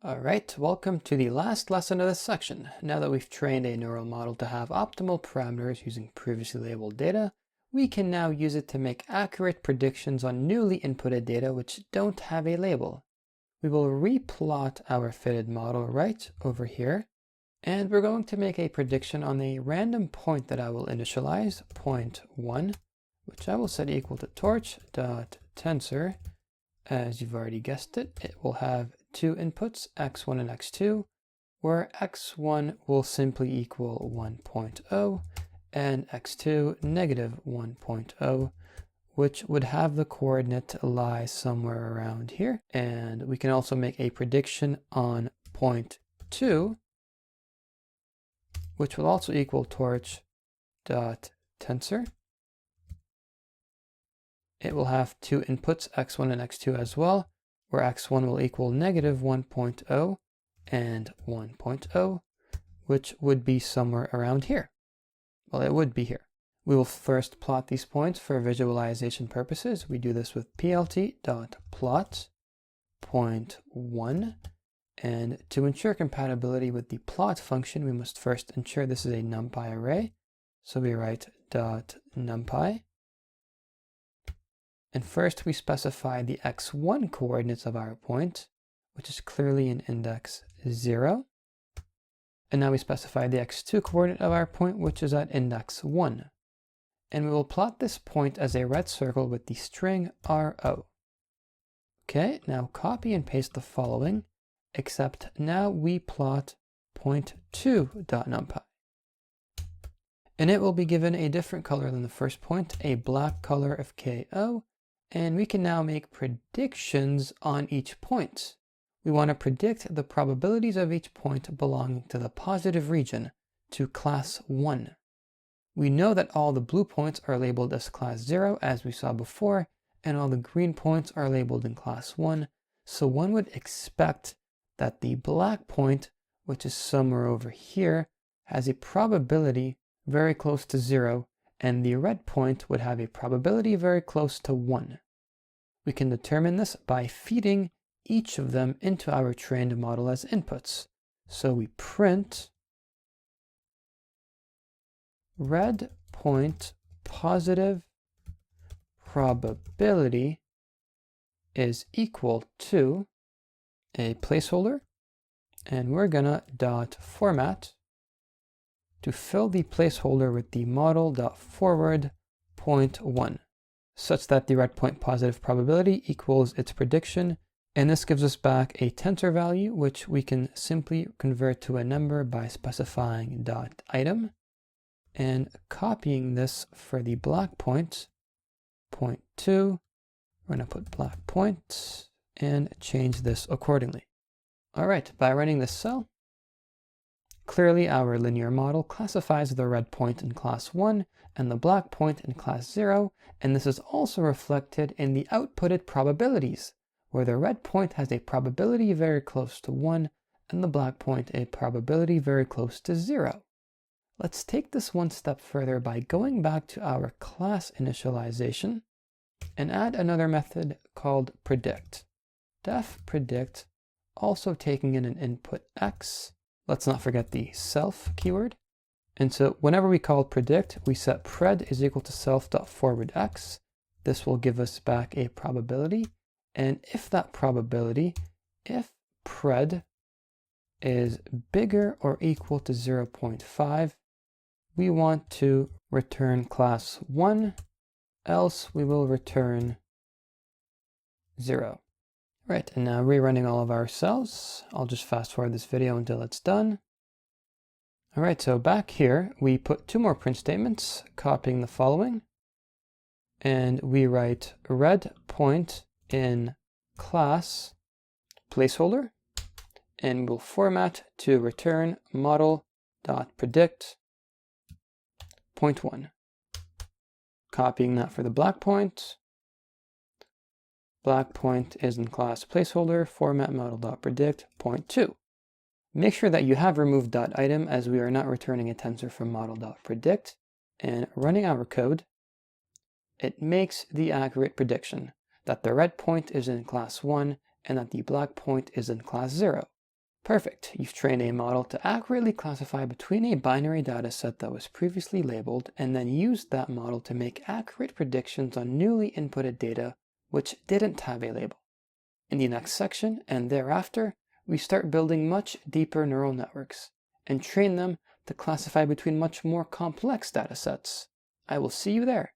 Alright, welcome to the last lesson of this section. Now that we've trained a neural model to have optimal parameters using previously labeled data, we can now use it to make accurate predictions on newly inputted data which don't have a label. We will replot our fitted model right over here, and we're going to make a prediction on a random point that I will initialize, point 1, which I will set equal to torch.tensor. As you've already guessed it, it will have two inputs, x1 and x2, where x1 will simply equal 1.0 and x2 negative 1.0, which would have the coordinate lie somewhere around here. And we can also make a prediction on point 2, which will also equal torch.tensor. It will have two inputs, x1 and x2 as well, where x1 will equal negative 1.0 and 1.0, which would be somewhere around here. Well, it would be here. We will first plot these points for visualization purposes. We do this with plt.plot point 1, and to ensure compatibility with the plot function, we must first ensure this is a numpy array. So we write .numpy. And first we specify the x1 coordinates of our point, which is clearly in index 0. And now we specify the x2 coordinate of our point, which is at index 1. And we will plot this point as a red circle with the string ro. Okay, now copy and paste the following, except now we plot point 2.numpy. And it will be given a different color than the first point, a black color of ko. And we can now make predictions on each point. We want to predict the probabilities of each point belonging to the positive region, to class 1. We know that all the blue points are labeled as class 0, as we saw before, and all the green points are labeled in class 1. So one would expect that the black point, which is somewhere over here, has a probability very close to 0, and the red point would have a probability very close to 1. We can determine this by feeding each of them into our trained model as inputs. So we print red point positive probability is equal to a placeholder, and we're gonna .format to fill the placeholder with the model.forward point 1, such that the red point positive probability equals its prediction, and this gives us back a tensor value, which we can simply convert to a number by specifying .item, and copying this for the black point, point 2, we're going to put black point, and change this accordingly. All right, by running this cell, clearly our linear model classifies the red point in class 1 and the black point in class 0, and this is also reflected in the outputted probabilities, where the red point has a probability very close to 1 and the black point a probability very close to 0. Let's take this one step further by going back to our class initialization and add another method called predict. Def predict, also taking in an input x. Let's not forget the self keyword. And so whenever we call predict, we set pred is equal to self.forwardx. This will give us back a probability. And if that probability, if pred is bigger or equal to 0.5, we want to return class 1, else we will return 0. Right, and now rerunning all of our cells. I'll just fast forward this video until it's done. All right, so back here, we put two more print statements, copying the following. And we write red point in class placeholder, and we'll format to return model.predict point 1. Copying that for the black point. Black point is in class placeholder, format model.predict point 2. Make sure that you have removed .item, as we are not returning a tensor from model.predict, and running our code, it makes the accurate prediction that the red point is in class 1 and that the black point is in class 0. Perfect. You've trained a model to accurately classify between a binary dataset that was previously labeled, and then used that model to make accurate predictions on newly inputted data which didn't have a label. In the next section and thereafter, we start building much deeper neural networks and train them to classify between much more complex datasets. I will see you there.